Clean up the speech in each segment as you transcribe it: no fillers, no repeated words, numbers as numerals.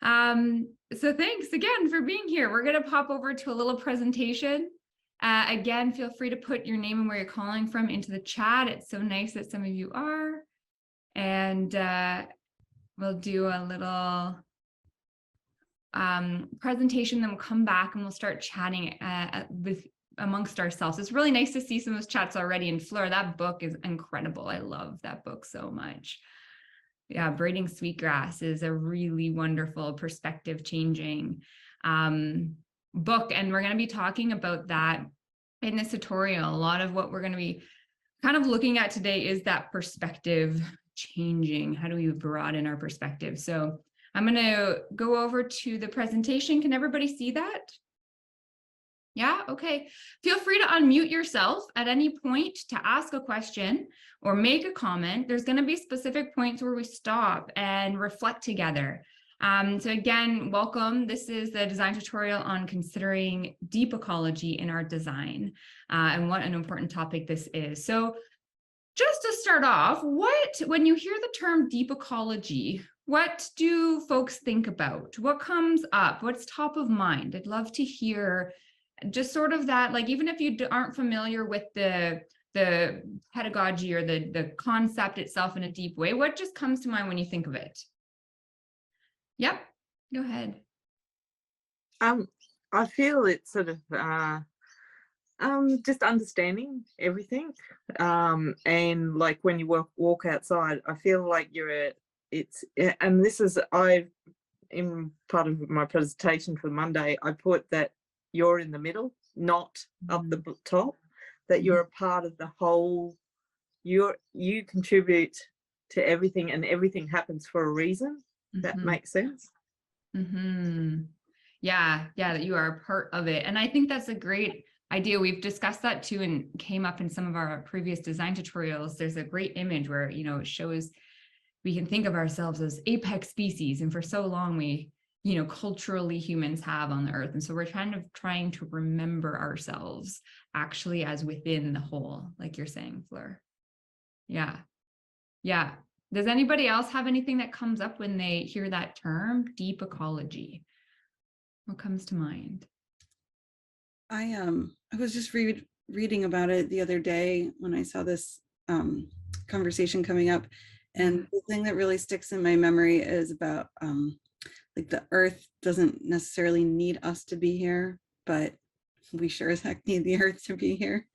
So thanks again for being here. We're going to pop over to a little presentation. Again, feel free to put your name and where you're calling from into the chat. It's so nice that some of you are. And we'll do a little presentation, then we'll come back and we'll start chatting amongst ourselves. It's really nice to see some of those chats already. And Fleur, that book is incredible. I love that book so much. Yeah, Braiding Sweetgrass is a really wonderful perspective changing book. And we're going to be talking about that in this tutorial. A lot of what we're going to be kind of looking at today is that perspective changing. How do we broaden our perspective? So I'm going to go over to the presentation. Can everybody see that? Yeah, okay. Feel free to unmute yourself at any point to ask a question or make a comment. There's going to be specific points where we stop and reflect together. So again, welcome. This is the design tutorial on considering deep ecology in our design, and what an important topic this is. So just to start off, when you hear the term deep ecology, what do folks think about? What comes up? What's top of mind? I'd love to hear just sort of that, like, even if you aren't familiar with the pedagogy or the concept itself in a deep way, what just comes to mind when you think of it? Yep, go ahead. I feel it's sort of just understanding everything, and like when you walk outside, I feel like and this is, in part of my presentation for Monday, I put that you're in the middle, not up the top, that you're a part of the whole. You contribute to everything, and everything happens for a reason. That makes sense. Yeah, that you are a part of it. And I think that's a great idea. We've discussed that too, and came up in some of our previous design tutorials. There's a great image where, it shows we can think of ourselves as apex species. And for so long, we, culturally humans have on the earth. And so we're trying to remember ourselves actually as within the whole, like you're saying, Fleur. Yeah. Does anybody else have anything that comes up when they hear that term, deep ecology? What comes to mind? I was just reading about it the other day when I saw this conversation coming up, and the thing that really sticks in my memory is about like the earth doesn't necessarily need us to be here, but we sure as heck need the earth to be here.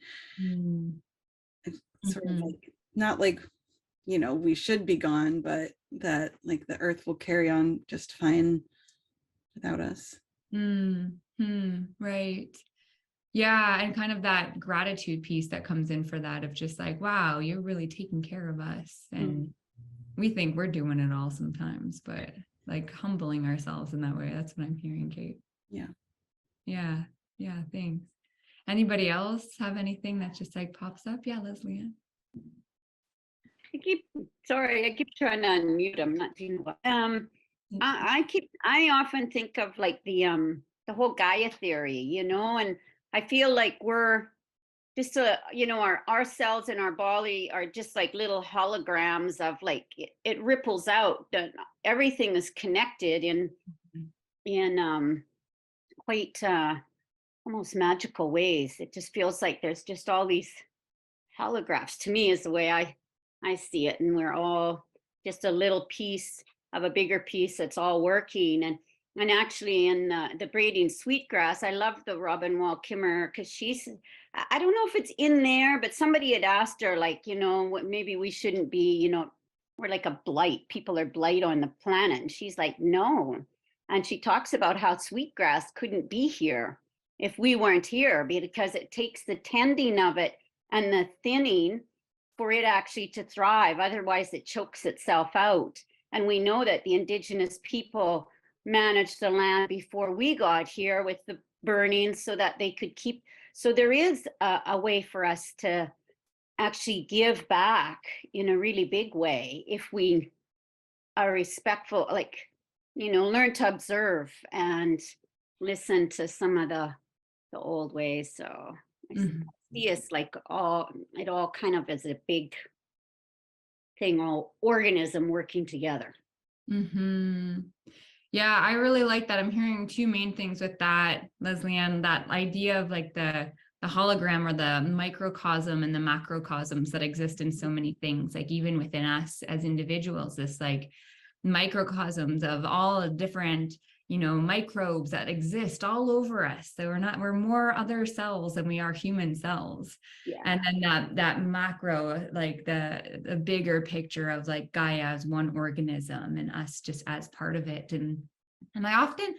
It's sort of like, not like, we should be gone, but that like the earth will carry on just fine without us. Right. Yeah, and kind of that gratitude piece that comes in for that, of just like, wow, you're really taking care of us. And we think we're doing it all sometimes, but like humbling ourselves in that way. That's what I'm hearing, Kate. Yeah, thanks. Anybody else have anything that just like pops up? Yeah, Leslie. I keep trying to unmute. I'm not doing well. I often think of like the whole Gaia theory, and I feel like we're just our cells in our body are just like little holograms of like it ripples out. Everything is connected in quite almost magical ways. It just feels like there's just all these holographs, to me, is the way I see it, and we're all just a little piece of a bigger piece that's all working. And actually in the Braiding Sweetgrass, I love the Robin Wall Kimmerer, because I don't know if it's in there, but somebody had asked her, like, maybe we shouldn't be, we're like a blight. People are blight on the planet. And she's like, no. And she talks about how sweetgrass couldn't be here if we weren't here, because it takes the tending of it and the thinning for it actually to thrive. Otherwise, it chokes itself out. And we know that the indigenous people managed the land before we got here with the burning, so that they could keep. So there is a way for us to actually give back in a really big way if we are respectful, like, learn to observe and listen to some of the old ways. So I see it's like it all kind of is a big thing, all organism working together. Yeah, I really like that. I'm hearing two main things with that, Leslie Ann, that idea of like the hologram or the microcosm and the macrocosms that exist in so many things, like even within us as individuals, this like microcosms of all the different, microbes that exist all over us. So we're more other cells than we are human cells. Yeah. And then that macro, like the bigger picture of like Gaia as one organism and us just as part of it. And I often,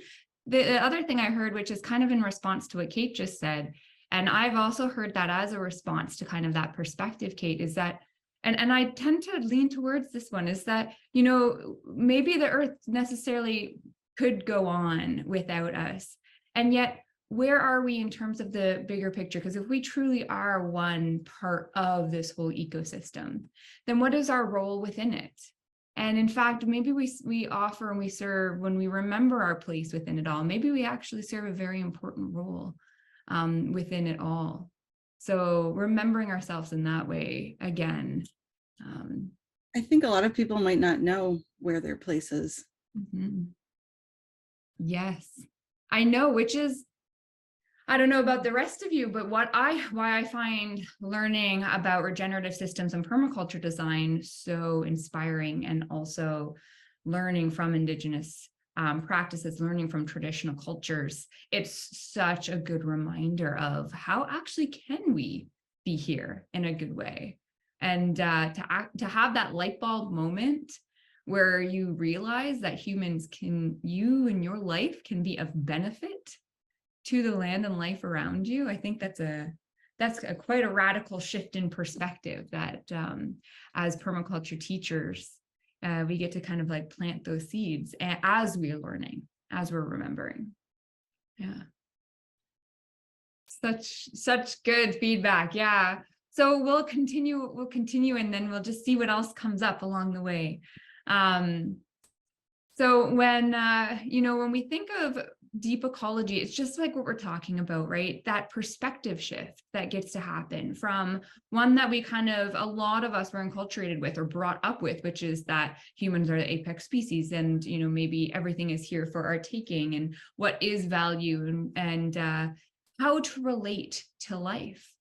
the other thing I heard, which is kind of in response to what Kate just said, and I've also heard that as a response to kind of that perspective, Kate, is that, and I tend to lean towards this one, is that, maybe the earth necessarily could go on without us. And yet, where are we in terms of the bigger picture? Because if we truly are one part of this whole ecosystem, then what is our role within it? And in fact, maybe we offer and we serve, when we remember our place within it all, maybe we actually serve a very important role within it all. So remembering ourselves in that way, again. I think a lot of people might not know where their place is. Yes, I know, which is, I don't know about the rest of you, but why I find learning about regenerative systems and permaculture design so inspiring, and also learning from Indigenous practices, learning from traditional cultures. It's such a good reminder of how actually can we be here in a good way. And to have that light bulb moment where you realize that humans you and your life can be of benefit to the land and life around you. I think that's quite a radical shift in perspective that as permaculture teachers, we get to kind of like plant those seeds as we're learning, as we're remembering. Yeah. Such good feedback. Yeah. So we'll continue and then we'll just see what else comes up along the way. So when we think of deep ecology, it's just like what we're talking about, right? That perspective shift that gets to happen from one that we a lot of us were enculturated with or brought up with, which is that humans are the apex species, and maybe everything is here for our taking, and what is value, and how to relate to life.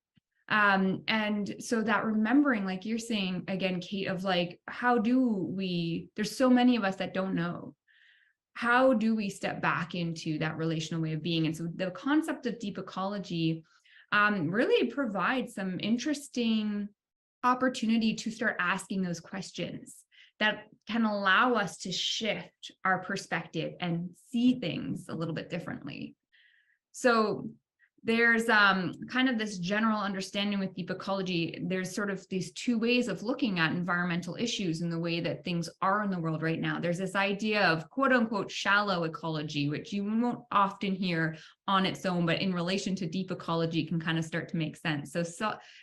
And so that remembering, like you're saying again, Kate, of like, there's so many of us that don't know. How do we step back into that relational way of being? And so the concept of deep ecology really provides some interesting opportunity to start asking those questions that can allow us to shift our perspective and see things a little bit differently. So there's kind of this general understanding with deep ecology. There's sort of these two ways of looking at environmental issues and the way that things are in the world right now. There's this idea of quote unquote shallow ecology, which you won't often hear on its own, but in relation to deep ecology can kind of start to make sense. So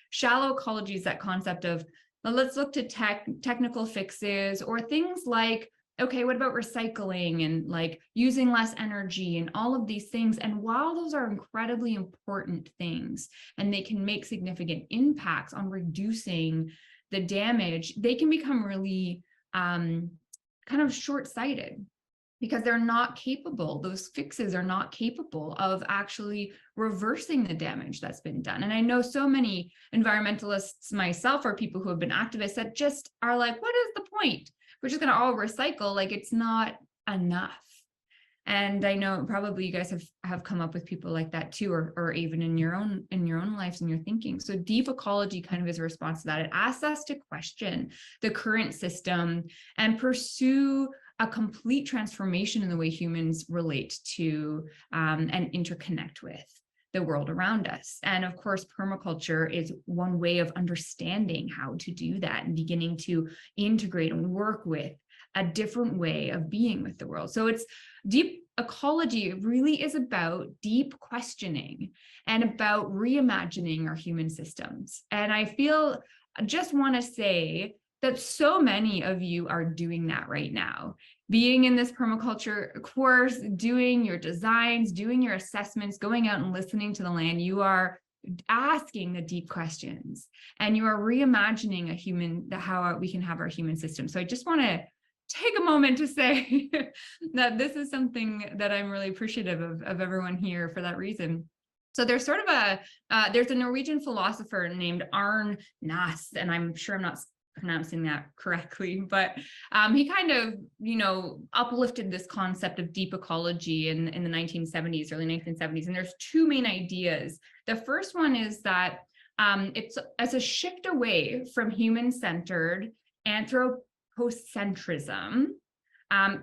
shallow ecology is that concept of, well, let's look to technical fixes or things like, okay, what about recycling and like using less energy and all of these things? And while those are incredibly important things and they can make significant impacts on reducing the damage, they can become really kind of short-sighted because they're not capable, those fixes are not capable of actually reversing the damage that's been done. And I know so many environmentalists, myself, or people who have been activists that just are like, what is the point? We're just going to all recycle, like it's not enough. And I know probably you guys have come up with people like that too, or even in your own lives and your thinking. So deep ecology kind of is a response to that. It asks us to question the current system and pursue a complete transformation in the way humans relate to and interconnect with the world around us. And of course, permaculture is one way of understanding how to do that and beginning to integrate and work with a different way of being with the world. So it's deep ecology really is about deep questioning and about reimagining our human systems. And I just want to say that so many of you are doing that right now. Being in this permaculture course, doing your designs, doing your assessments, going out and listening to the land, you are asking the deep questions and you are reimagining how we can have our human system. So I just want to take a moment to say that this is something that I'm really appreciative of everyone here for that reason. So there's sort of there's a Norwegian philosopher named Arne Naess, and I'm sure I'm not pronouncing that correctly, but he kind of, uplifted this concept of deep ecology in the 1970s, early 1970s. And there's two main ideas. The first one is that it's as a shift away from human-centered anthropocentrism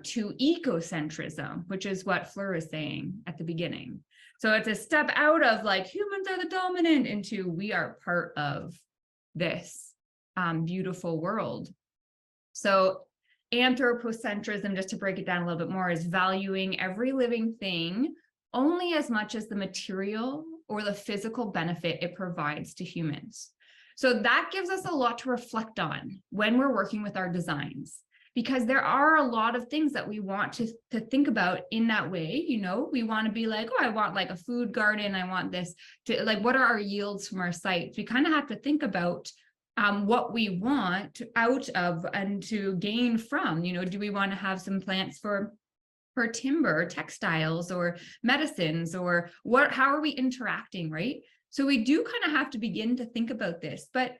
to ecocentrism, which is what Fleur is saying at the beginning. So it's a step out of like humans are the dominant into we are part of this beautiful world. So anthropocentrism, just to break it down a little bit more, is valuing every living thing only as much as the material or the physical benefit it provides to humans. So that gives us a lot to reflect on when we're working with our designs, because there are a lot of things that we want to think about in that way. We want to be like, oh, I want like a food garden. I want this to like, what are our yields from our sites? We kind of have to think about what we want out of and to gain from. Do we want to have some plants for timber, textiles, or medicines, or how are we interacting, right? So we do kind of have to begin to think about this, but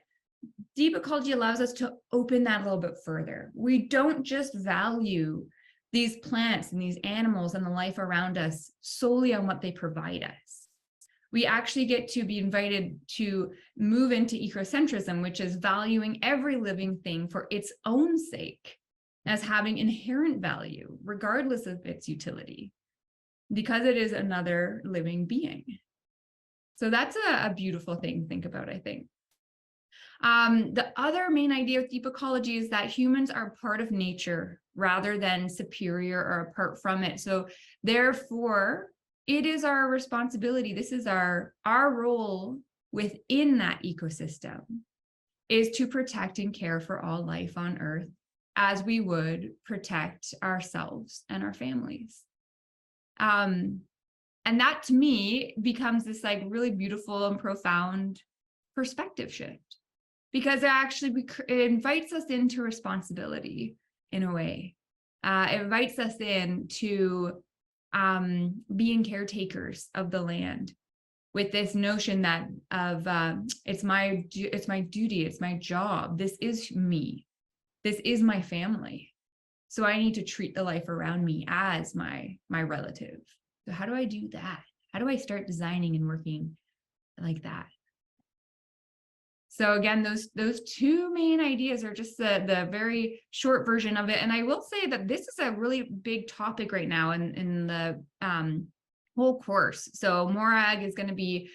deep ecology allows us to open that a little bit further. We don't just value these plants and these animals and the life around us solely on what they provide us. We actually get to be invited to move into ecocentrism, which is valuing every living thing for its own sake as having inherent value, regardless of its utility, because it is another living being. So that's a beautiful thing to think about, I think. The other main idea of deep ecology is that humans are part of nature rather than superior or apart from it. So therefore, it is our responsibility. This is our role within that ecosystem, is to protect and care for all life on Earth as we would protect ourselves and our families. And that to me becomes this like really beautiful and profound perspective shift, because it invites us into responsibility in a way. It invites us in to being caretakers of the land, with this notion that it's my duty, it's my job, this is me, this is my family, so I need to treat the life around me as my relative. So how do I do that? How do I start designing and working like that? So again, those two main ideas are just the very short version of it. And I will say that this is a really big topic right now in the whole course. So Morag is going to be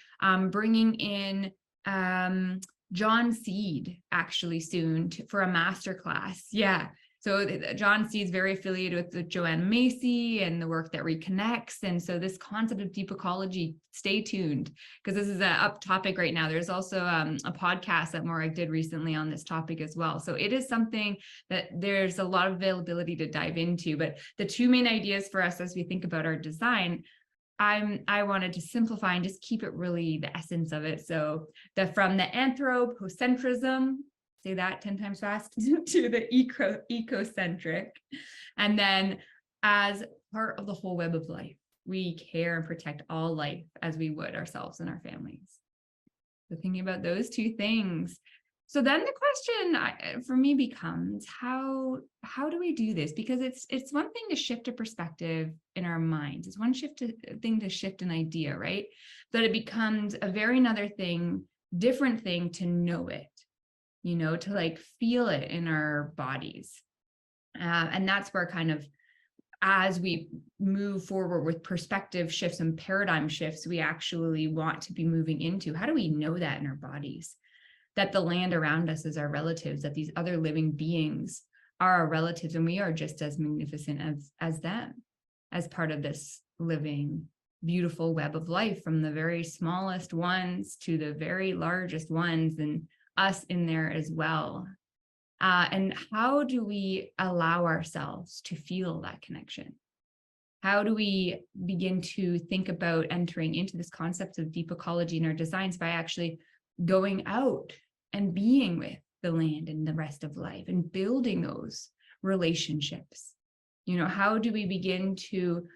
bringing in John Seed actually soon for a masterclass. Yeah. So John Seed is very affiliated with Joanne Macy and the work that reconnects. And so this concept of deep ecology, stay tuned, because this is an up topic right now. There's also a podcast that Morag did recently on this topic as well. So it is something that there's a lot of availability to dive into. But the two main ideas for us as we think about our design, I wanted to simplify and just keep it really the essence of it. So from the anthropocentrism, say that 10 times fast, to the ecocentric. And then as part of the whole web of life, we care and protect all life as we would ourselves and our families. So thinking about those two things. So then the question for me becomes, how do we do this? Because it's one thing to shift a perspective in our minds. It's one thing to shift an idea, right? But it becomes a very another thing, different thing to know it, to like feel it in our bodies. And that's where kind of, as we move forward with perspective shifts and paradigm shifts, we actually want to be moving into, how do we know that in our bodies? That the land around us is our relatives, that these other living beings are our relatives, and we are just as magnificent as them, as part of this living, beautiful web of life, from the very smallest ones to the very largest ones, and us in there as well. And how do we allow ourselves to feel that connection? How do we begin to think about entering into this concept of deep ecology in our designs by actually going out and being with the land and the rest of life and building those relationships? You know, how do we begin to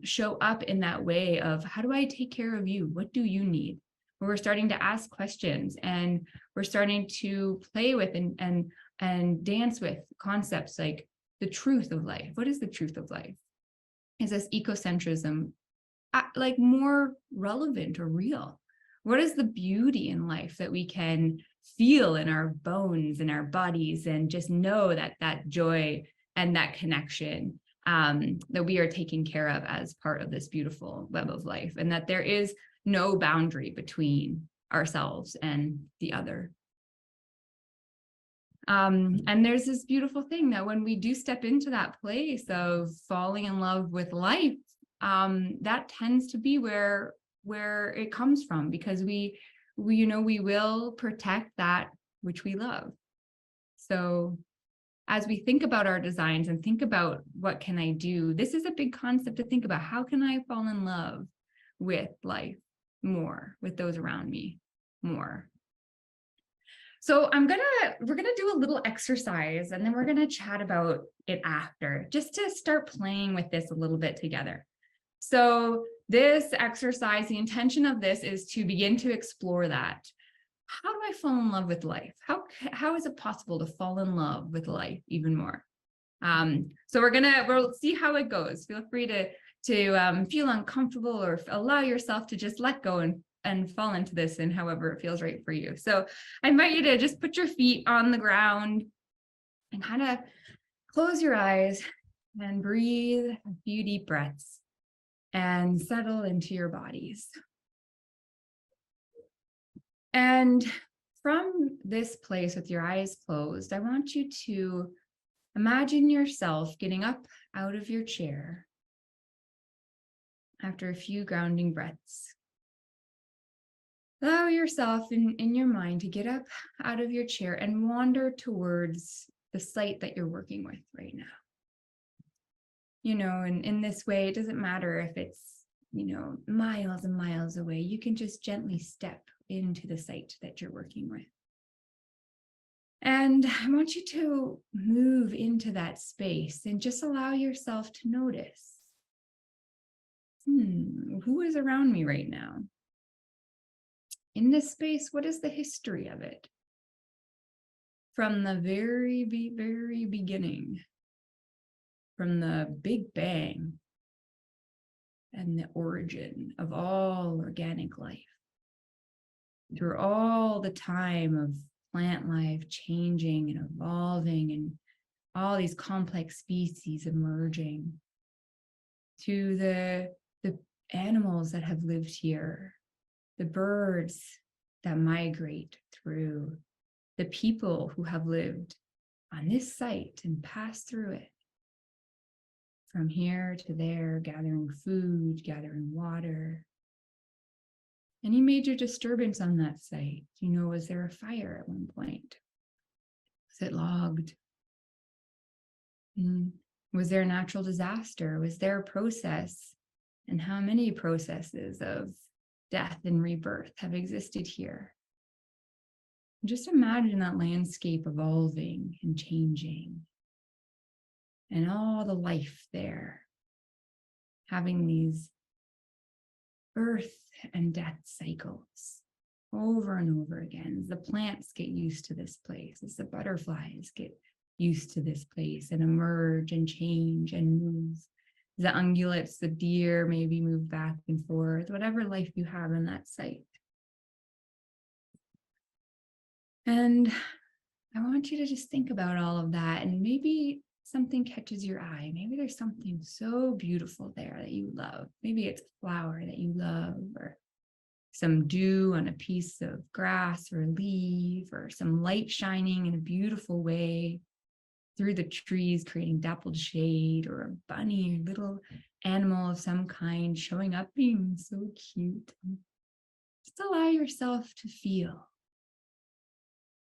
show up in that way of, how do I take care of you? What do you need? We're starting to ask questions, and we're starting to play with and dance with concepts like the truth of life. What is the truth of life? Is this ecocentrism like more relevant or real? What is the beauty in life that we can feel in our bones and our bodies, and just know that that joy and that connection that we are taken care of as part of this beautiful web of life, and that there is no boundary between ourselves and the other. And there's this beautiful thing that when we do step into that place of falling in love with life, that tends to be where it comes from, because we will protect that which we love. So as we think about our designs and think about what can I do, this is a big concept to think about. How can I fall in love with life more, with those around me more? So we're gonna do a little exercise, and then we're gonna chat about it after, just to start playing with this a little bit together. So this exercise, the intention of this is to begin to explore that. How do I fall in love with life? How is it possible to fall in love with life even more? So we'll see how it goes. Feel free to feel uncomfortable, or allow yourself to just let go and fall into this in however it feels right for you. So I invite you to just put your feet on the ground and kind of close your eyes and breathe a few deep breaths and settle into your bodies. And from this place with your eyes closed, I want you to imagine yourself getting up out of your chair after a few grounding breaths. Allow yourself in your mind to get up out of your chair and wander towards the site that you're working with right now. You know, and in this way, it doesn't matter if it's, miles and miles away. You can just gently step into the site that you're working with. And I want you to move into that space and just allow yourself to notice, who is around me right now? In this space, what is the history of it? From the very, very beginning, from the Big Bang and the origin of all organic life, through all the time of plant life changing and evolving, and all these complex species emerging, to the animals that have lived here, the birds that migrate through, the people who have lived on this site and passed through it, from here to there, gathering food, gathering water. Any major disturbance on that site? Was there a fire at one point? Was it logged? Was there a natural disaster? Was there a process? And how many processes of death and rebirth have existed here? Just imagine that landscape evolving and changing, and all the life there, having these birth and death cycles over and over again, as the plants get used to this place, as the butterflies get used to this place and emerge and change and move. The ungulates, the deer maybe move back and forth, whatever life you have in that site. And I want you to just think about all of that, and maybe something catches your eye. Maybe there's something so beautiful there that you love. Maybe it's a flower that you love, or some dew on a piece of grass or a leaf, or some light shining in a beautiful way through the trees, creating dappled shade, or a bunny or little animal of some kind showing up being so cute. Just allow yourself to feel.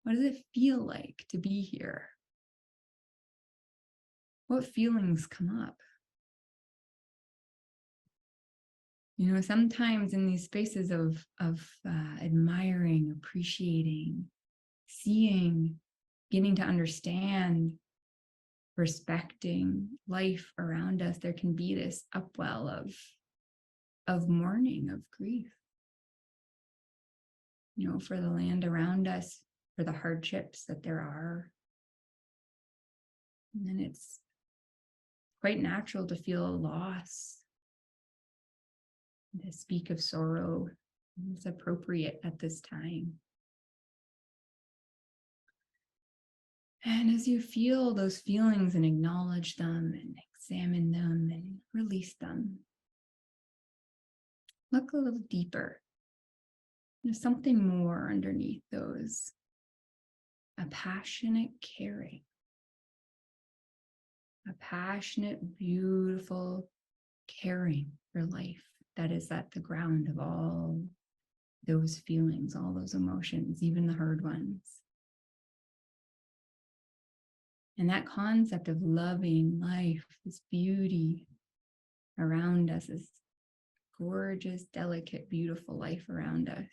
What does it feel like to be here? What feelings come up? Sometimes in these spaces of admiring, appreciating, seeing, beginning to understand, respecting life around us, there can be this upwell of mourning, of grief, you know, for the land around us, for the hardships that there are. And then it's quite natural to feel loss, to speak of sorrow. It's appropriate at this time. And as you feel those feelings and acknowledge them and examine them and release them, look a little deeper. There's something more underneath those. A passionate caring. A passionate, beautiful caring for life that is at the ground of all those feelings, all those emotions, even the hard ones. And that concept of loving life, this beauty around us, this gorgeous, delicate, beautiful life around us,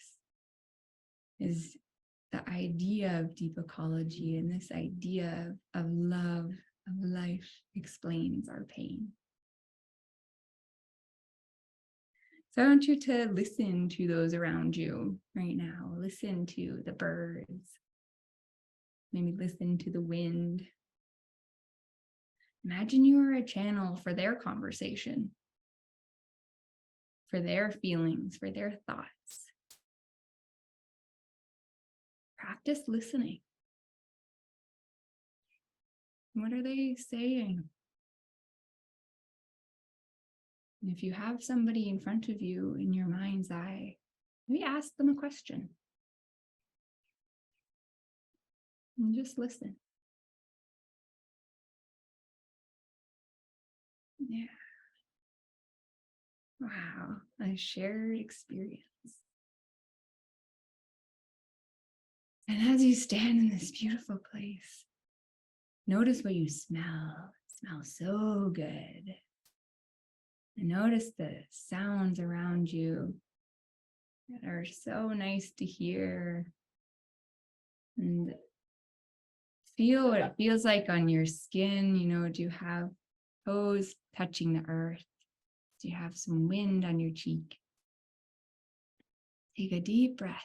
is the idea of deep ecology, and this idea of love, of life, explains our pain. So I want you to listen to those around you right now. Listen to the birds. Maybe listen to the wind. Imagine you are a channel for their conversation, for their feelings, for their thoughts. Practice listening. What are they saying? And if you have somebody in front of you in your mind's eye, maybe ask them a question. And just listen. Yeah. Wow, a shared experience. And as you stand in this beautiful place, notice what you smell. It smells so good. And notice the sounds around you that are so nice to hear. And feel what it feels like on your skin. You know, do you have toes touching the earth? Do you have some wind on your cheek? Take a deep breath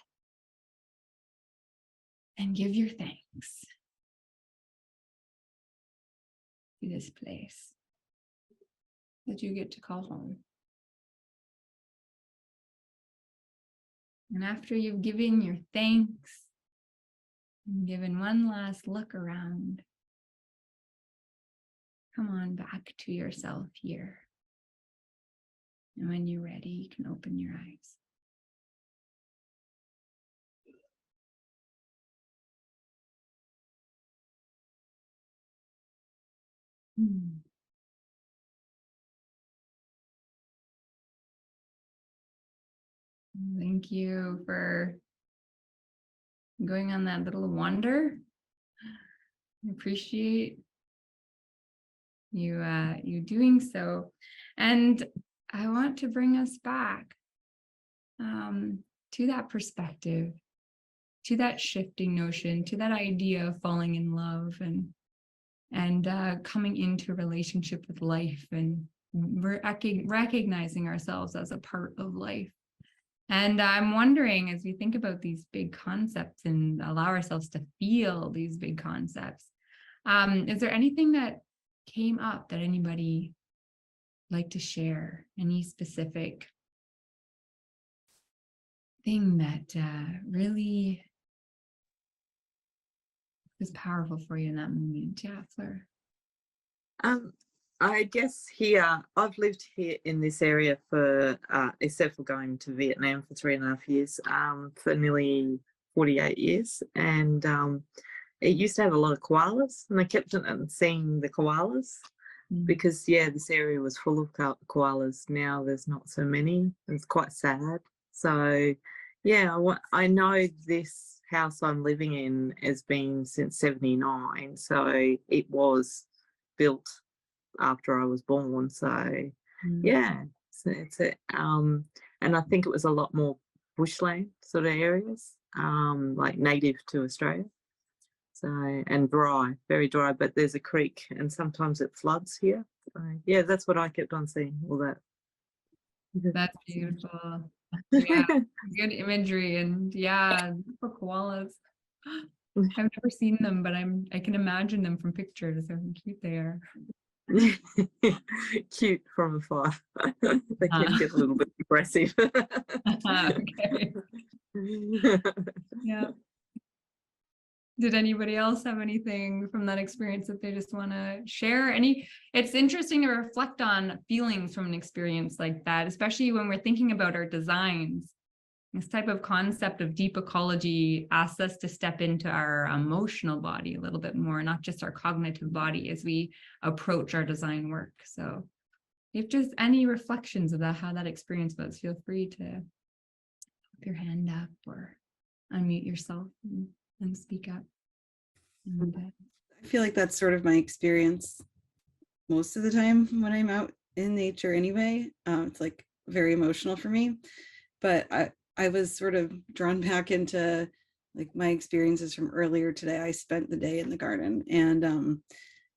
and give your thanks to this place that you get to call home. And after you've given your thanks and given one last look around, come on back to yourself here. And when you're ready, you can open your eyes. Thank you for going on that little wander. I appreciate you doing so. And I want to bring us back to that perspective, to that shifting notion, to that idea of falling in love and coming into a relationship with life and recognizing ourselves as a part of life. And I'm wondering, as we think about these big concepts and allow ourselves to feel these big concepts, is there anything that came up that anybody like to share? Any specific thing that really was powerful for you in that moment? Yeah, Fleur. I guess here, I've lived here in this area for, except for going to Vietnam for 3.5 years, for nearly 48 years. And it used to have a lot of koalas, and I kept seeing the koalas because, yeah, this area was full of koalas. Now there's not so many. It's quite sad. So, yeah, I know this house I'm living in has been since 79. So it was built after I was born. So yeah, so it's and I think it was a lot more bushland sort of areas, like native to Australia. So, and dry, very dry, but there's a creek and sometimes it floods here. So, yeah, that's what I kept on seeing, all that. That's beautiful. Yeah, good imagery, and yeah, for koalas. I've never seen them, but I can imagine them from pictures. How cute they are. Cute from afar. They can get a little bit aggressive. Okay. Yeah. Did anybody else have anything from that experience that they just want to share? It's interesting to reflect on feelings from an experience like that, especially when we're thinking about our designs. This type of concept of deep ecology asks us to step into our emotional body a little bit more, not just our cognitive body as we approach our design work. So if just any reflections of that, how that experience was, feel free to put your hand up or unmute yourself and speak up. I feel like that's sort of my experience most of the time when I'm out in nature anyway. It's like very emotional for me, but I was sort of drawn back into like my experiences from earlier today. I spent the day in the garden, and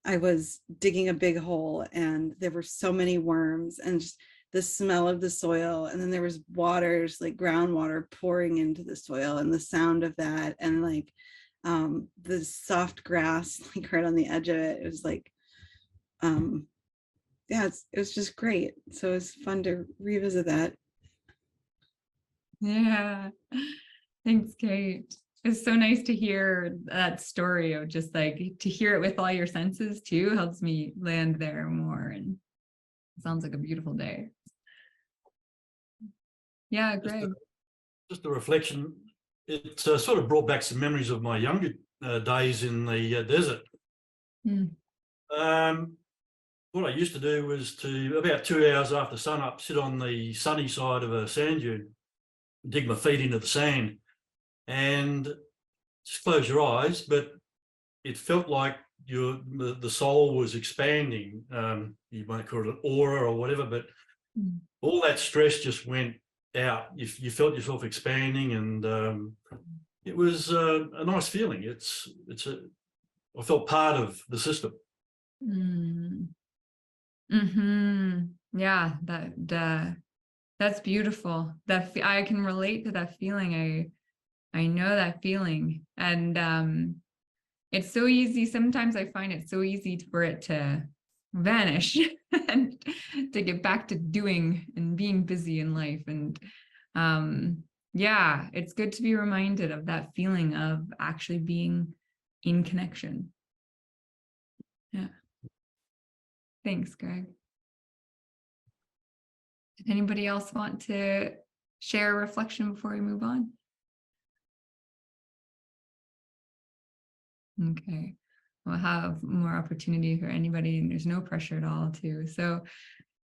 I was digging a big hole, and there were so many worms, and just the smell of the soil, and then there was waters, like groundwater pouring into the soil, and the sound of that, and like the soft grass like right on the edge of it. It was like yeah, it was just great. So it was fun to revisit that. Yeah, thanks, Kate. It's so nice to hear that story of just like to hear it with all your senses too helps me land there more, and it sounds like a beautiful day. Yeah, Greg. Just a reflection. It sort of brought back some memories of my younger days in the desert. What I used to do was to, about 2 hours after sunup, sit on the sunny side of a sand dune, dig my feet into the sand, and just close your eyes, but it felt like the soul was expanding. You might call it an aura or whatever, but all that stress just went out. You felt yourself expanding, and it was a nice feeling. I felt part of the system. Yeah, that's beautiful. I can relate to that feeling. I know that feeling, and it's so easy. Sometimes I find it so easy for it to vanish and to get back to doing and being busy in life. And yeah, it's good to be reminded of that feeling of actually being in connection. Yeah. Thanks, Greg. Did anybody else want to share a reflection before we move on? Okay, we'll have more opportunity for anybody, and there's no pressure at all too. So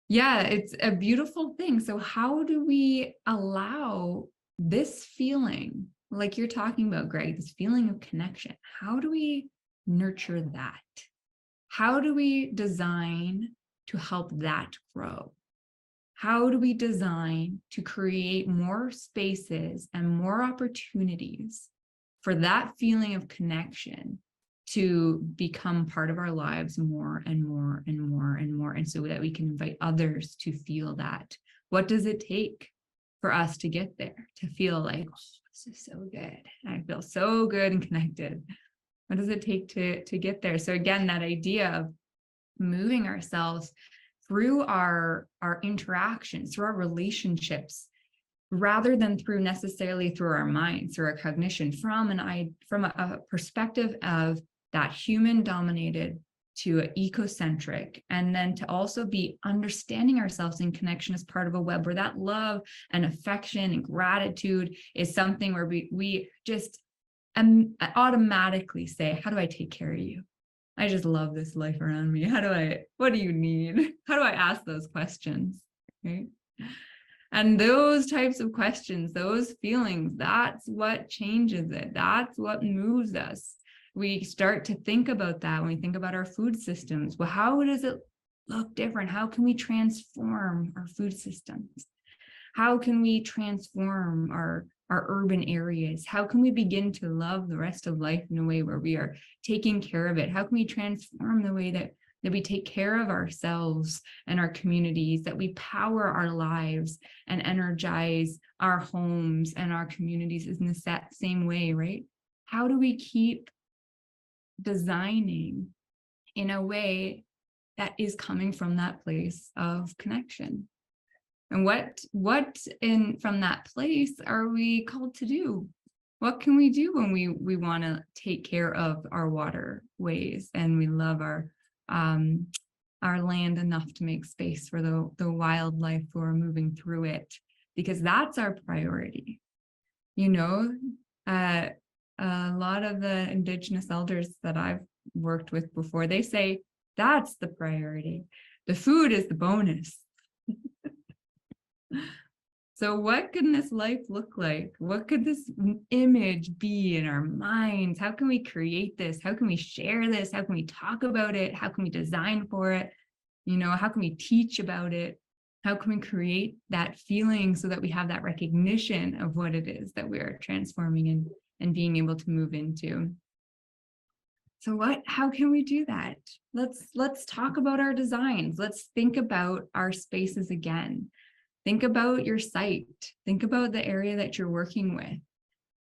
yeah, it's a beautiful thing. So how do we allow this feeling, like you're talking about, Greg, this feeling of connection? How do we nurture that? How do we design to help that grow? How do we design to create more spaces and more opportunities for that feeling of connection to become part of our lives more and more and more and more, and so that we can invite others to feel that? What does it take for us to get there, to feel like, oh, this is so good, I feel so good and connected? What does it take to get there? So again, that idea of moving ourselves through our interactions, through our relationships, rather than necessarily through our minds, through our cognition, from a perspective of that human dominated to ecocentric, and then to also be understanding ourselves in connection as part of a web where that love and affection and gratitude is something where we just automatically say, how do I take care of you? I just love this life around me. What do you need? How do I ask those questions? Right? And those types of questions, those feelings, that's what changes it. That's what moves us. We start to think about that when we think about our food systems. Well, how does it look different? How can we transform our food systems? How can we transform our our urban areas? How can we begin to love the rest of life in a way where we are taking care of it? How can we transform the way that we take care of ourselves and our communities, that we power our lives and energize our homes and our communities in the same way, right? How do we keep designing in a way that is coming from that place of connection? And what from that place are we called to do? What can we do when we want to take care of our waterways and we love our land enough to make space for the wildlife who are moving through it? Because that's our priority. You know, a lot of the Indigenous elders that I've worked with before, they say that's the priority. The food is the bonus. So what can this life look like? What could this image be in our minds? How can we create this? How can we share this? How can we talk about it? How can we design for it? You know, how can we teach about it? How can we create that feeling so that we have that recognition of what it is that we are transforming and being able to move into? So how can we do that? Let's talk about our designs. Let's think about our spaces again. Think about your site. Think about the area that you're working with.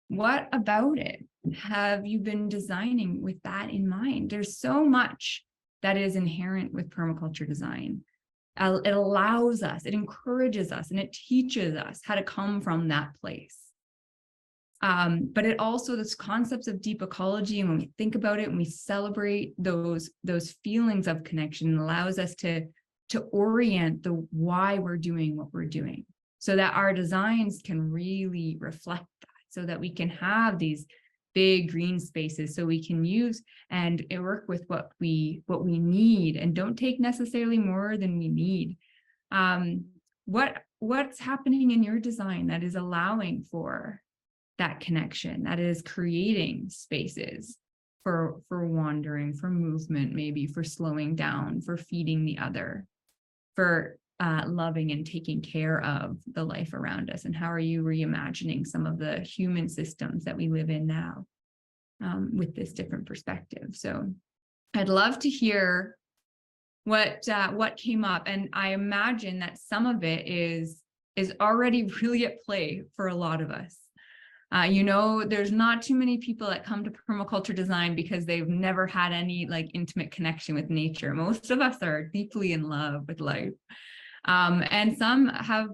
What about it have you been designing with that in mind? There's so much that is inherent with permaculture design. It allows us, it encourages us, and it teaches us how to come from that place. But it also, this concepts of deep ecology, and when we think about it and we celebrate those feelings of connection, it allows us to orient the why we're doing what we're doing, so that our designs can really reflect that, so that we can have these big green spaces, so we can use and work with what we need and don't take necessarily more than we need. What's happening in your design that is allowing for that connection, that is creating spaces for wandering, for movement, maybe for slowing down, for feeding the other, for loving and taking care of the life around us? And how are you reimagining some of the human systems that we live in now with this different perspective? So I'd love to hear what came up. And I imagine that some of it is already really at play for a lot of us. You know, there's not too many people that come to permaculture design because they've never had any like intimate connection with nature. Most of us are deeply in love with life. And some have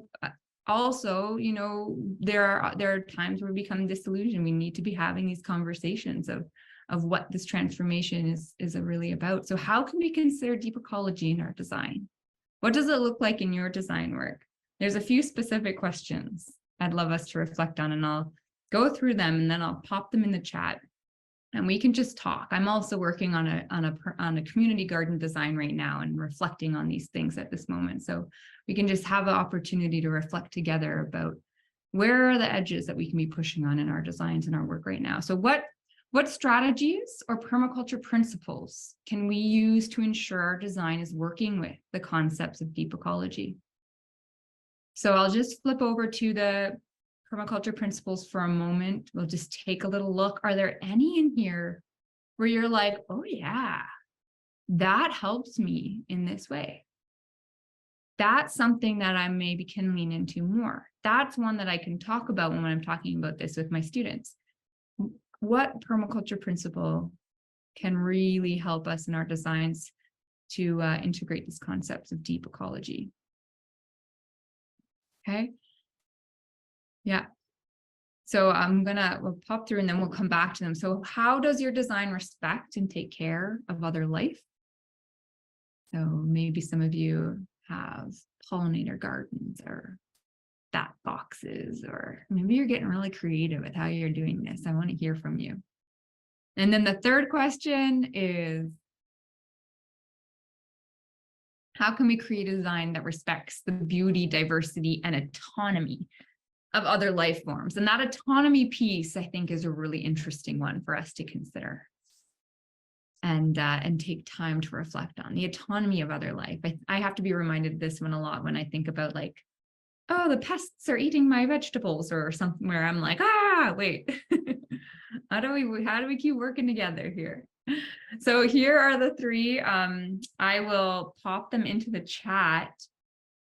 also, you know, there are times where we become disillusioned. We need to be having these conversations of what this transformation is really about. So how can we consider deep ecology in our design? What does it look like in your design work? There's a few specific questions I'd love us to reflect on, and I'll go through them and then I'll pop them in the chat and we can just talk. I'm also working on a community garden design right now and reflecting on these things at this moment. So we can just have an opportunity to reflect together about where are the edges that we can be pushing on in our designs and our work right now. So what strategies or permaculture principles can we use to ensure our design is working with the concepts of deep ecology? So I'll just flip over to the permaculture principles for a moment. We'll just take a little look. Are there any in here where you're like, oh yeah, that helps me in this way? That's something that I maybe can lean into more. That's one that I can talk about when I'm talking about this with my students. What permaculture principle can really help us in our designs to integrate these concepts of deep ecology? Okay. Yeah. So we'll pop through and then we'll come back to them. So how does your design respect and take care of other life? So maybe some of you have pollinator gardens or bat boxes, or maybe you're getting really creative with how you're doing this. I want to hear from you. And then the third question is, how can we create a design that respects the beauty, diversity, and autonomy of other life forms? And that autonomy piece, I think, is a really interesting one for us to consider and take time to reflect on the autonomy of other life. I have to be reminded of this one a lot when I think about like oh, the pests are eating my vegetables or something where I'm like, ah, wait, how do we keep working together here? So here are the three. I will pop them into the chat.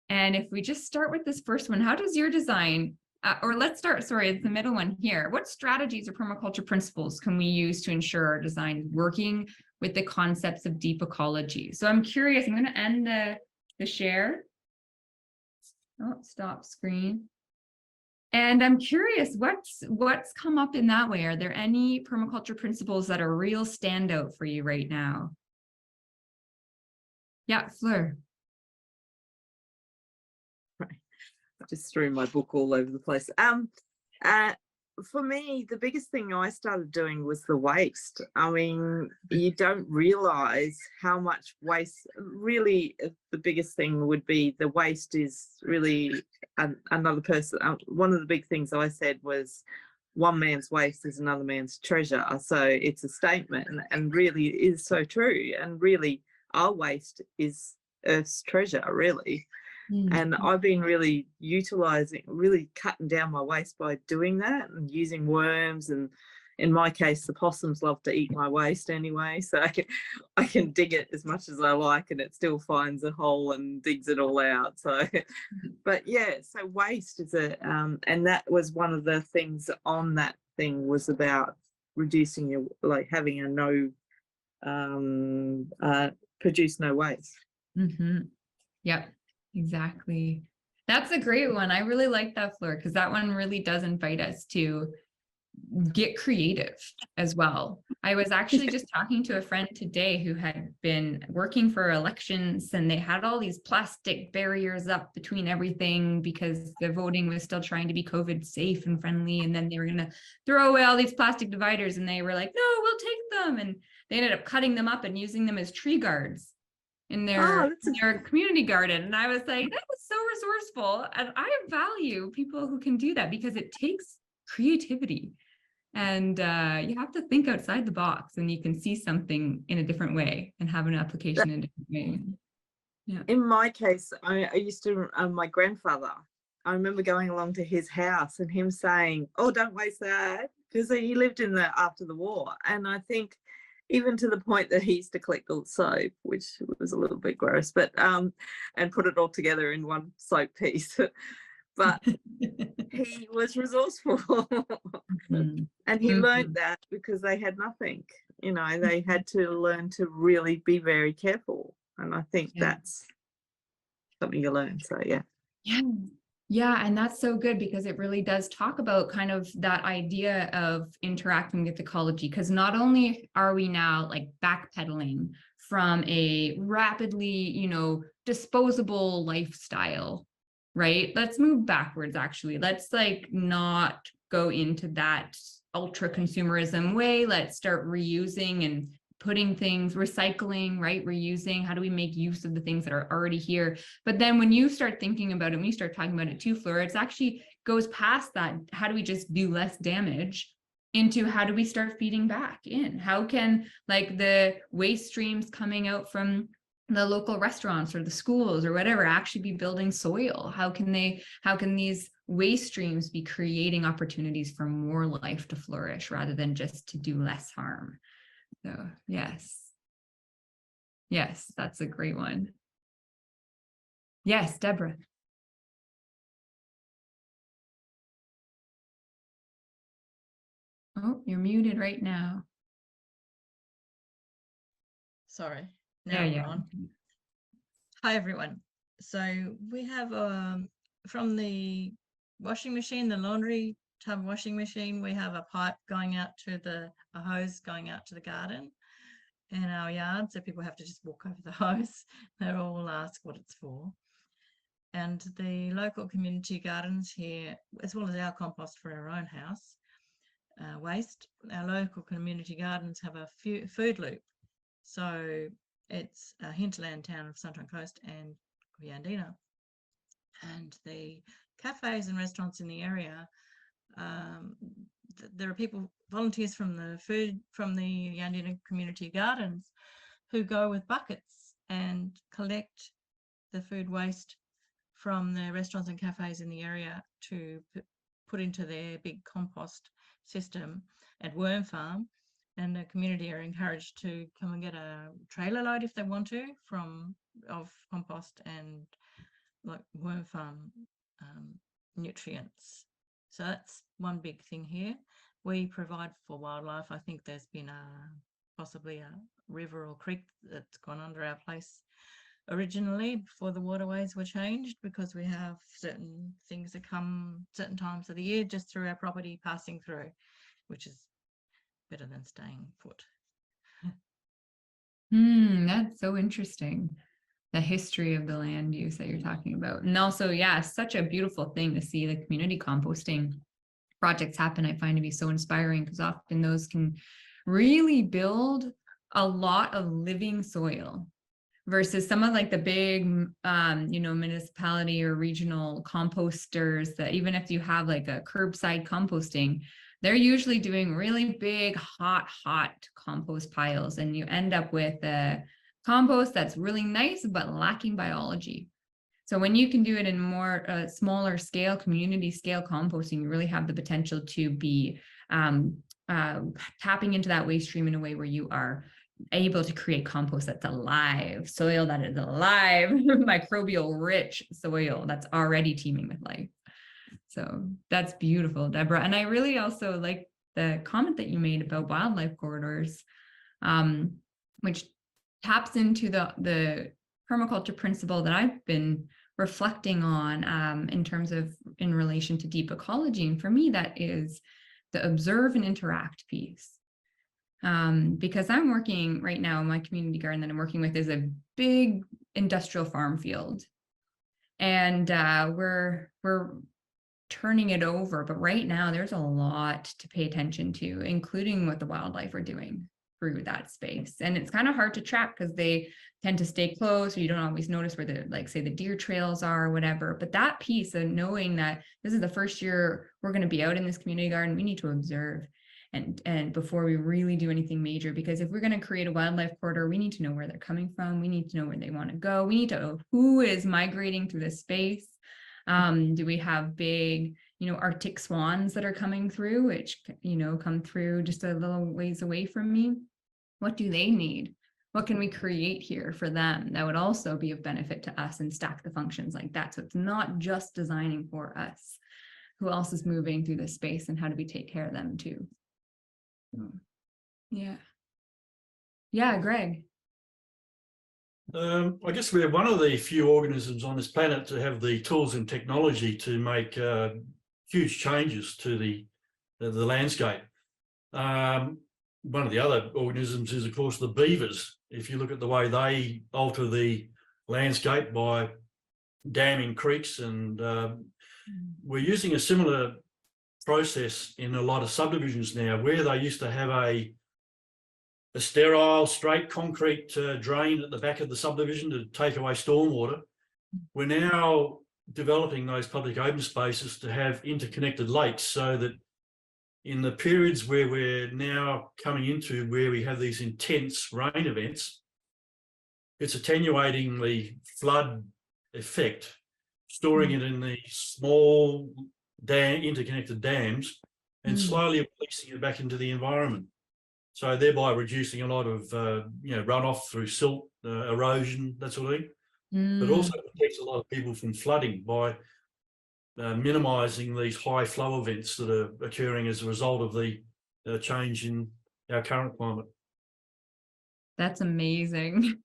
And if we just start with this first one, how does your design, or let's start, sorry, it's the middle one here. What strategies or permaculture principles can we use to ensure our design is working with the concepts of deep ecology? So I'm curious, I'm going to end the share. Oh, stop screen. And I'm curious, what's come up in that way? Are there any permaculture principles that are real standout for you right now? Yeah, Fleur. I just threw my book all over the place. For me, the biggest thing I started doing was the waste. I mean, you don't realize how much waste. Really, the biggest thing would be the waste is really another person. One of the big things I said was, one man's waste is another man's treasure. So it's a statement, and really it is so true. And really, our waste is Earth's treasure, really. And I've been really really cutting down my waste by doing that and using worms. And in my case, the possums love to eat my waste anyway. So I can dig it as much as I like and it still finds a hole and digs it all out. So, but yeah, so waste is and that was one of the things on that thing was about reducing your, like having a no, produce no waste. Yep. Exactly. That's a great one. I really like that, Fleur, because that one really does invite us to get creative as well. I was actually just talking to a friend today who had been working for elections, and they had all these plastic barriers up between everything because the voting was still trying to be COVID safe and friendly. And then they were going to throw away all these plastic dividers, and they were like, no, we'll take them. And they ended up cutting them up and using them as tree guards in their community garden. And I was like, that was so resourceful. And I value people who can do that because it takes creativity. And you have to think outside the box, and you can see something in a different way and have an application in a different way. Yeah. In my case, I used to, my grandfather, I remember going along to his house and him saying, oh, don't waste that, because he lived in after the war. And I think even to the point that he used to collect all the soap, which was a little bit gross, but and put it all together in one soap piece. But he was resourceful. And he learned that because they had nothing, you know, they had to learn to really be very careful. And I think that's something you learn. So Yeah, and that's so good because it really does talk about kind of that idea of interacting with ecology, because not only are we now like backpedaling from a rapidly, you know, disposable lifestyle, right? Let's move backwards, actually. Let's like not go into that ultra consumerism way. Let's start reusing and putting things, recycling, right? Reusing, how do we make use of the things that are already here? But then when you start thinking about it, when you start talking about it too, Fleur, it's actually goes past that. How do we just do less damage into how do we start feeding back in? How can like the waste streams coming out from the local restaurants or the schools or whatever actually be building soil? How can these waste streams be creating opportunities for more life to flourish rather than just to do less harm? So yes, that's a great one. Yes, Deborah. Oh, you're muted right now. Sorry. Now we're on. Hi, everyone. So we have from the washing machine, the laundry tub washing machine, we have a pipe going out to a hose going out to the garden in our yard. So people have to just walk over the hose. They'll all ask what it's for. And the local community gardens here, as well as our compost for our own house waste, our local community gardens have a food loop. So it's a hinterland town of Sunshine Coast and Yandina. And the cafes and restaurants in the area, there are people, volunteers from the Yandina community gardens who go with buckets and collect the food waste from the restaurants and cafes in the area to put into their big compost system at Worm Farm, and the community are encouraged to come and get a trailer load if they want to of compost and like Worm Farm nutrients. So that's one big thing here. We provide for wildlife. I think there's been possibly a river or creek that's gone under our place originally before the waterways were changed, because we have certain things that come certain times of the year just through our property passing through, which is better than staying put. That's so interesting. The history of the land use that you're talking about. And also, yeah, such a beautiful thing to see the community composting projects happen. I find to be so inspiring, because often those can really build a lot of living soil versus some of like the big, municipality or regional composters that even if you have like a curbside composting, they're usually doing really big, hot compost piles, and you end up with a compost that's really nice, but lacking biology. So when you can do it in more smaller scale, community scale composting, you really have the potential to be tapping into that waste stream in a way where you are able to create compost that's alive, soil that is alive, microbial rich soil that's already teeming with life. So that's beautiful, Deborah. And I really also like the comment that you made about wildlife corridors, which taps into the permaculture principle that I've been reflecting on in relation to deep ecology. And for me, that is the observe and interact piece. Because I'm working right now, my community garden that I'm working with is a big industrial farm field. And we're turning it over, but right now there's a lot to pay attention to, including what the wildlife are doing through that space. And it's kind of hard to track because they tend to stay close, or you don't always notice where the, like say the deer trails are or whatever. But that piece of knowing that this is the first year we're going to be out in this community garden, we need to observe and before we really do anything major, because if we're going to create a wildlife corridor, we need to know where they're coming from. We need to know where they want to go. We need to know who is migrating through this space. Do we have big, Arctic swans that are coming through, which, come through just a little ways away from me? What do they need? What can we create here for them that would also be of benefit to us and stack the functions like that? So it's not just designing for us. Who else is moving through this space, and how do we take care of them too? Yeah, Greg. I guess we're one of the few organisms on this planet to have the tools and technology to make huge changes to the landscape. One of the other organisms is, of course, the beavers. If you look at the way they alter the landscape by damming creeks, and we're using a similar process in a lot of subdivisions now, where they used to have a sterile, straight concrete drain at the back of the subdivision to take away stormwater. We're now developing those public open spaces to have interconnected lakes, so that in the periods where we're now coming into where we have these intense rain events, it's attenuating the flood effect, storing it in these small interconnected dams and slowly releasing it back into the environment. So thereby reducing a lot of runoff through silt, erosion, that sort of thing. But also protects a lot of people from flooding by minimising these high flow events that are occurring as a result of the change in our current climate. That's amazing.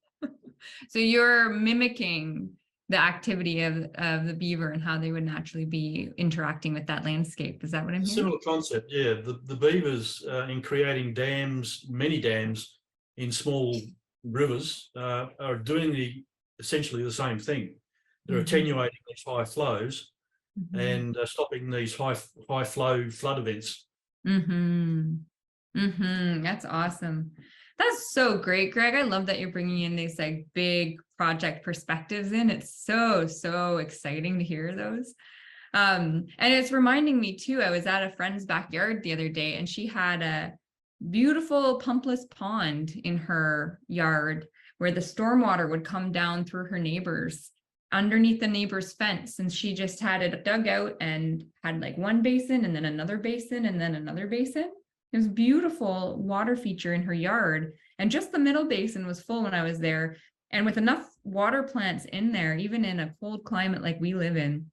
So you're mimicking the activity of the beaver and how they would naturally be interacting with that landscape. Is that what I'm hearing? Similar concept, yeah. The beavers in creating dams, many dams in small rivers, are doing essentially the same thing. They're attenuating these high flows and stopping these high flow flood events. That's awesome. That's so great, Greg. I love that you're bringing in these like big project perspectives in. It's so exciting to hear those. And it's reminding me too, I was at a friend's backyard the other day, and she had a beautiful pumpless pond in her yard where the stormwater would come down through her neighbor's underneath the neighbor's fence, and she just had it dug out and had like one basin and then another basin and then another basin. It was a beautiful water feature in her yard, and just the middle basin was full when I was there. And with enough water plants in there, even in a cold climate like we live in,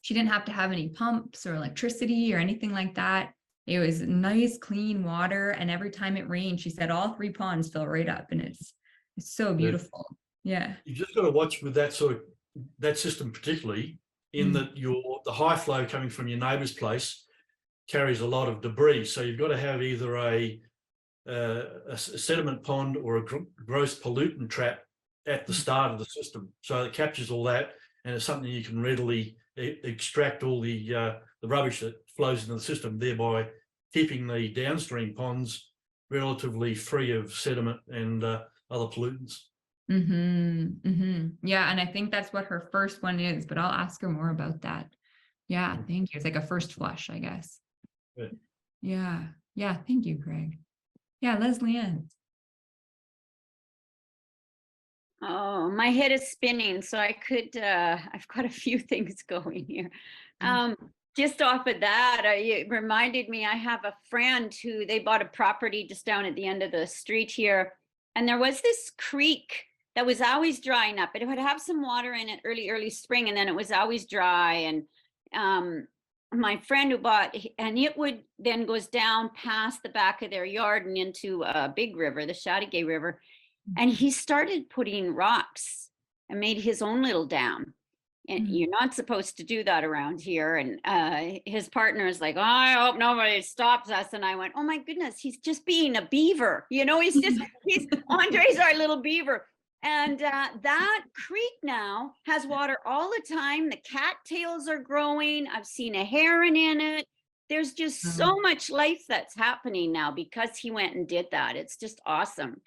she didn't have to have any pumps or electricity or anything like that. It was nice, clean water. And every time it rained, she said all 3 ponds fill right up, and it's so beautiful. Yeah. You've just got to watch with that sort of, that system particularly, in that the high flow coming from your neighbour's place carries a lot of debris. So you've got to have either a sediment pond or a gross pollutant trap at the start of the system, so it captures all that, and it's something you can readily extract all the rubbish that flows into the system, thereby keeping the downstream ponds relatively free of sediment and other pollutants. Yeah, and I think that's what her first one is, but I'll ask her more about that. Yeah, thank you. It's like a first flush, I guess. Good. Yeah, thank you, Greg. Yeah, Leslie Ann. Oh, my head is spinning, so I could, I've got a few things going here. Just off of that, it reminded me, I have a friend who, they bought a property just down at the end of the street here, and there was this creek that was always drying up. It would have some water in it early spring, and then it was always dry. And my friend who bought, and it would then goes down past the back of their yard and into a big river, the Chateauguay River. And he started putting rocks and made his own little dam. And you're not supposed to do that around here. And his partner is like, oh, I hope nobody stops us. And I went, oh my goodness, he's just being a beaver. You know, he's Andre's our little beaver. And that creek now has water all the time. The cattails are growing. I've seen a heron in it. There's just so much life that's happening now because he went and did that. It's just awesome.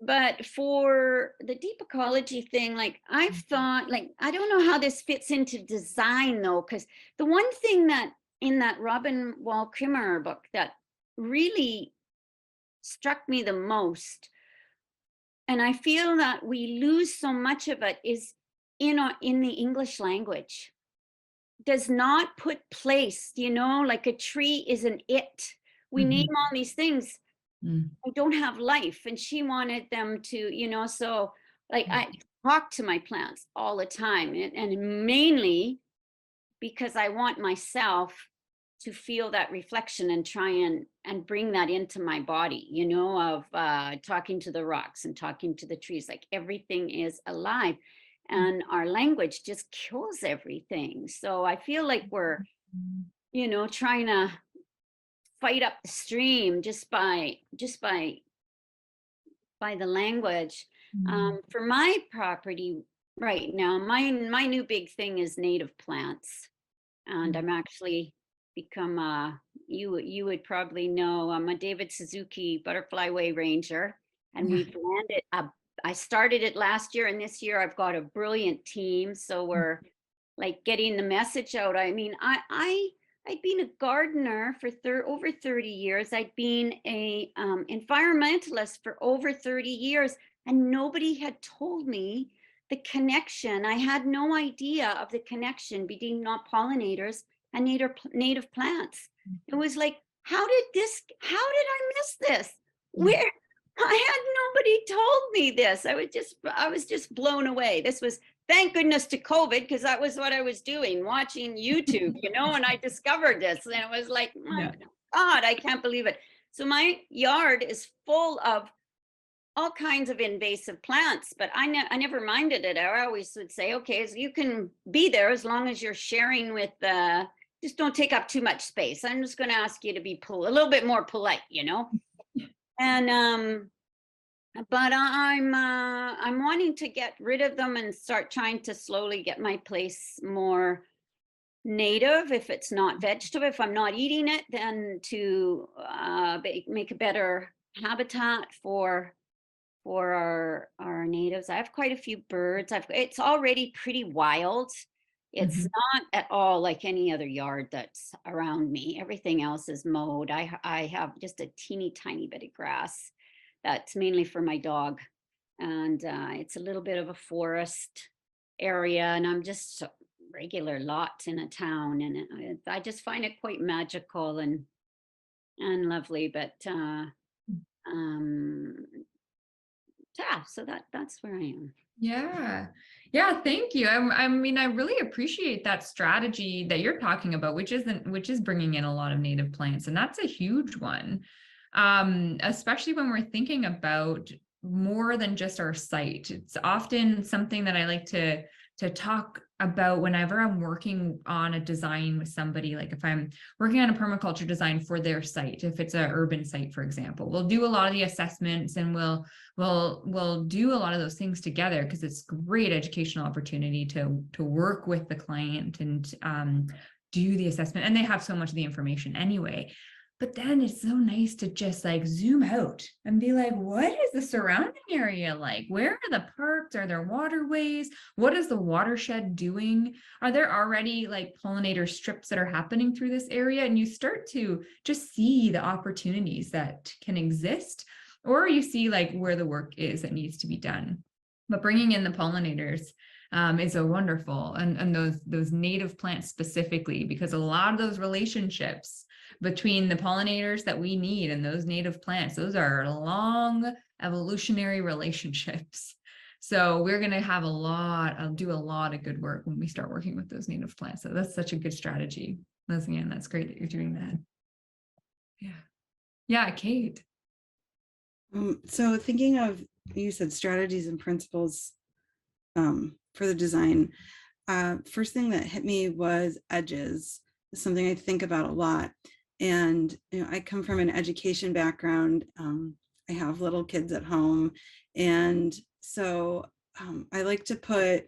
But for the deep ecology thing, like I've thought, like, I don't know how this fits into design though, because the one thing that in that Robin Wall Kimmerer book that really struck me the most, and I feel that we lose so much of it, is in the English language. Does not put place, you know, like a tree is an it. We name all these things. I don't have life, and she wanted them to, you know, so like I talk to my plants all the time, and mainly because I want myself to feel that reflection and try and bring that into my body, you know, of talking to the rocks and talking to the trees, like everything is alive, and our language just kills everything. So I feel like we're, you know, trying to fight up the stream just by the language. For my property right now, my new big thing is native plants, and I'm actually become you would probably know, I'm a David Suzuki Butterfly Way Ranger, and we've landed I started it last year, and this year I've got a brilliant team, so we're like getting the message out. I mean, I'd been a gardener for over 30 years. I'd been a environmentalist for over 30 years, and nobody had told me the connection. I had no idea of the connection between pollinators and native plants. It was like, how did I miss this? Where? I had nobody told me this. I was just blown away. This was, thank goodness to COVID, because that was what I was doing, watching YouTube, you know, and I discovered this, and it was like, my God, I can't believe it. So my yard is full of all kinds of invasive plants, but I never minded it. I always would say, okay, so you can be there as long as you're sharing with, just don't take up too much space. I'm just going to ask you to be a little bit more polite, you know? And, but I'm wanting to get rid of them and start trying to slowly get my place more native. If it's not vegetable, if I'm not eating it, then to make a better habitat for our natives. I have quite a few birds. It's already pretty wild. It's not at all like any other yard that's around me. Everything else is mowed. I have just a teeny tiny bit of grass that's mainly for my dog, and it's a little bit of a forest. area, and I'm just a regular lot in a town, and I just find it quite magical and lovely. But yeah, so that's where I am. Yeah. Yeah, thank you. I mean, I really appreciate that strategy that you're talking about, which is bringing in a lot of native plants, and that's a huge one. Especially when we're thinking about more than just our site. It's often something that I like to talk about whenever I'm working on a design with somebody. Like if I'm working on a permaculture design for their site, if it's an urban site, for example, we'll do a lot of the assessments, and we'll do a lot of those things together, because it's great educational opportunity to work with the client and do the assessment. And they have so much of the information anyway. But then it's so nice to just like zoom out and be like, what is the surrounding area like? Where are the parks? Are there waterways? What is the watershed doing? Are there already like pollinator strips that are happening through this area? And you start to just see the opportunities that can exist, or you see like where the work is that needs to be done. But bringing in the pollinators is a wonderful, and those native plants specifically, because a lot of those relationships between the pollinators that we need and those native plants, those are long evolutionary relationships. So we're going to have do a lot of good work when we start working with those native plants. So that's such a good strategy. Again, that's great that you're doing that. Yeah, Kate. So thinking of, you said strategies and principles for the design. First thing that hit me was edges. It's something I think about a lot. And I come from an education background. I have little kids at home, and so I like to put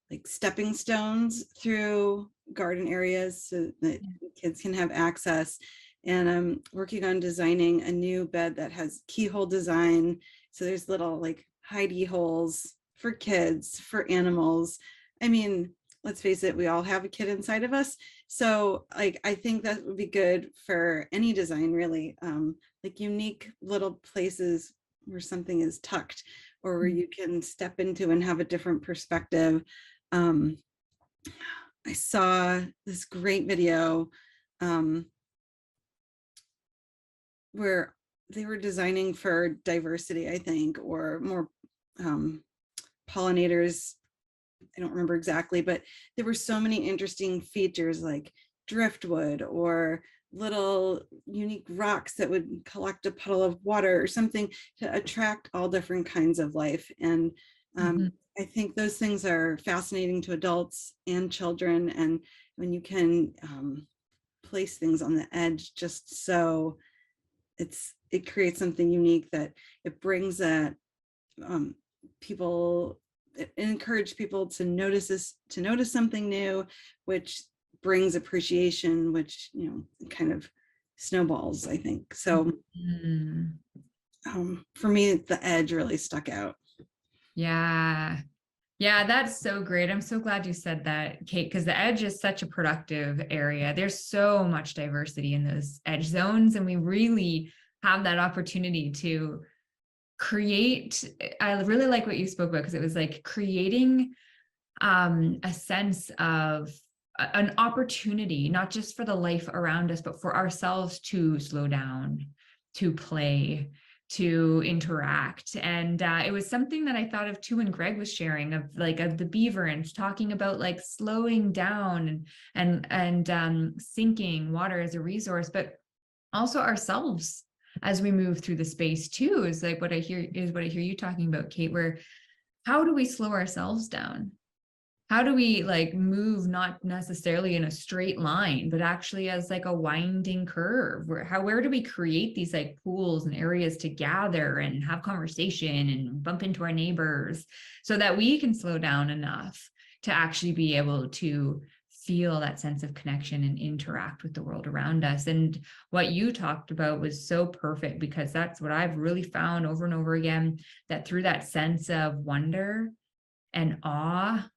like stepping stones through garden areas so that kids can have access. And I'm working on designing a new bed that has keyhole design. So there's little like hidey holes for kids, for animals. I mean, let's face it, we all have a kid inside of us. So like, I think that would be good for any design, really, like unique little places where something is tucked, or where you can step into and have a different perspective. I saw this great video where they were designing for diversity, I think, or more pollinators. I don't remember exactly, but there were so many interesting features like driftwood or little unique rocks that would collect a puddle of water or something to attract all different kinds of life. And I think those things are fascinating to adults and children. And when you can place things on the edge, just so it creates something unique, that it brings that encourage people to notice something new, which brings appreciation, which kind of snowballs, I think. So for me, the edge really stuck out. Yeah, that's so great. I'm so glad you said that, Kate, because the edge is such a productive area. There's so much diversity in those edge zones, and we really have that opportunity to create. I really like what you spoke about, because it was like creating a sense of an opportunity, not just for the life around us, but for ourselves to slow down, to play, to interact. And it was something that I thought of too when Greg was sharing of the beaver, and talking about like slowing down and sinking water as a resource, but also ourselves as we move through the space too, is like what I hear you talking about, Kate, where how do we slow ourselves down? How do we like move not necessarily in a straight line, but actually as like a winding curve? Where do we create these like pools and areas to gather and have conversation and bump into our neighbors, so that we can slow down enough to actually be able to feel that sense of connection and interact with the world around us? And what you talked about was so perfect, because that's what I've really found over and over again, that through that sense of wonder and awe,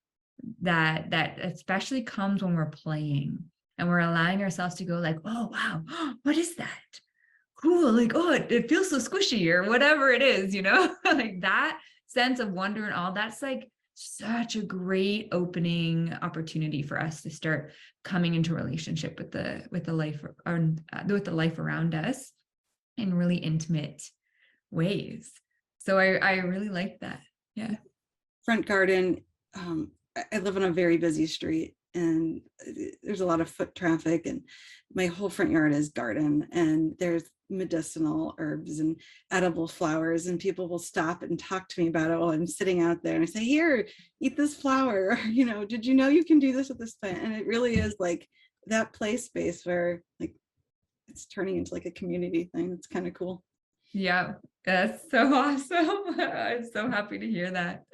that especially comes when we're playing and we're allowing ourselves to go like, oh wow, what is that? Cool, like, oh, it feels so squishy, or whatever it is, like that sense of wonder and all. That's like such a great opening opportunity for us to start coming into relationship with the life around us in really intimate ways. So I really like that. Yeah. Front garden. I live on a very busy street, and there's a lot of foot traffic, and my whole front yard is garden, and there's medicinal herbs and edible flowers, and people will stop and talk to me about it while I'm sitting out there, and I say, here, eat this flower, you know, did you know you can do this with this plant? And it really is like that play space where like it's turning into like a community thing. It's kind of cool. Yeah, that's so awesome. I'm so happy to hear that.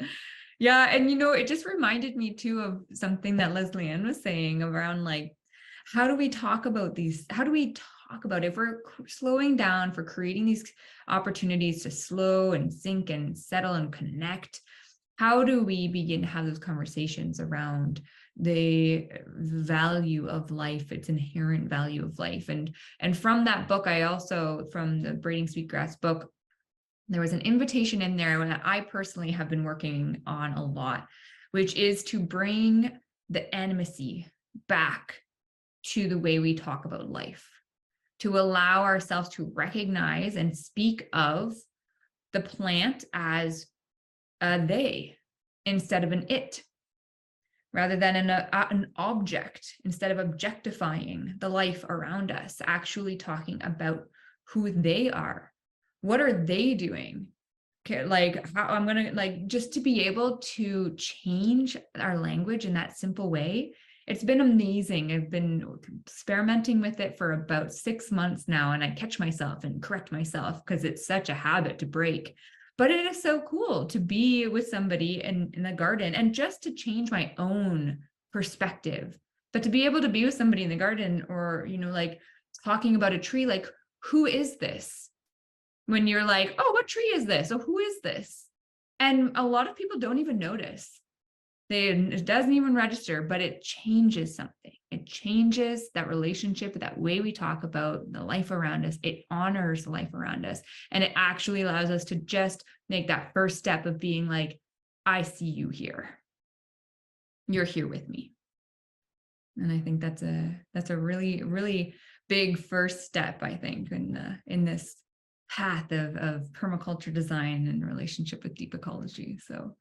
Yeah, and you know, it just reminded me too of something that Leslie Ann was saying around like, how do we talk about these? How do we talk about if we're slowing down, for creating these opportunities to slow and sink and settle and connect? How do we begin to have those conversations around the value of life, its inherent value of life? And from that book, I also, from the Braiding Sweetgrass book, there was an invitation in there that I personally have been working on a lot, which is to bring the intimacy back to the way we talk about life, to allow ourselves to recognize and speak of the plant as a they instead of an it, rather than an object, instead of objectifying the life around us, actually talking about who they are. What are they doing? Okay, like how I'm gonna, like, just to be able to change our language in that simple way. It's been amazing. I've been experimenting with it for about 6 months now, and I catch myself and correct myself because it's such a habit to break. But it is so cool to be with somebody in the garden and just to change my own perspective. But to be able to be with somebody in the garden, or, you know, like talking about a tree, like, who is this? When you're like, oh, what tree is this? Oh, who is this? And a lot of people don't even notice. It doesn't even register, but it changes something. It changes that relationship, that way we talk about the life around us. It honors the life around us. And it actually allows us to just make that first step of being like, I see you here. You're here with me. And I think that's a really, really big first step, I think, in this path of permaculture design and relationship with deep ecology. So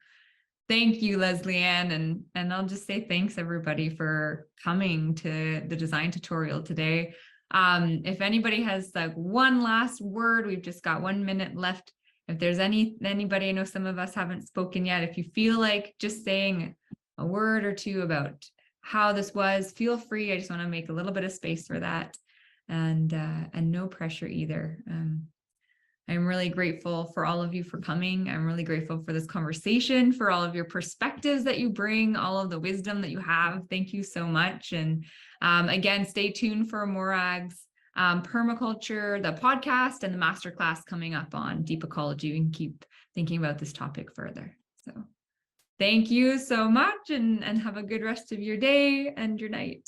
thank you, Leslie Ann, and I'll just say thanks everybody for coming to the design tutorial today. If anybody has like one last word, we've just got 1 minute left. If there's anybody, I know some of us haven't spoken yet, if you feel like just saying a word or two about how this was, feel free. I just want to make a little bit of space for that, and no pressure either. I'm really grateful for all of you for coming. I'm really grateful for this conversation, for all of your perspectives that you bring, all of the wisdom that you have. Thank you so much. And again, stay tuned for Morag's Permaculture, the podcast, and the masterclass coming up on deep ecology. We can keep thinking about this topic further. So thank you so much, and have a good rest of your day and your night.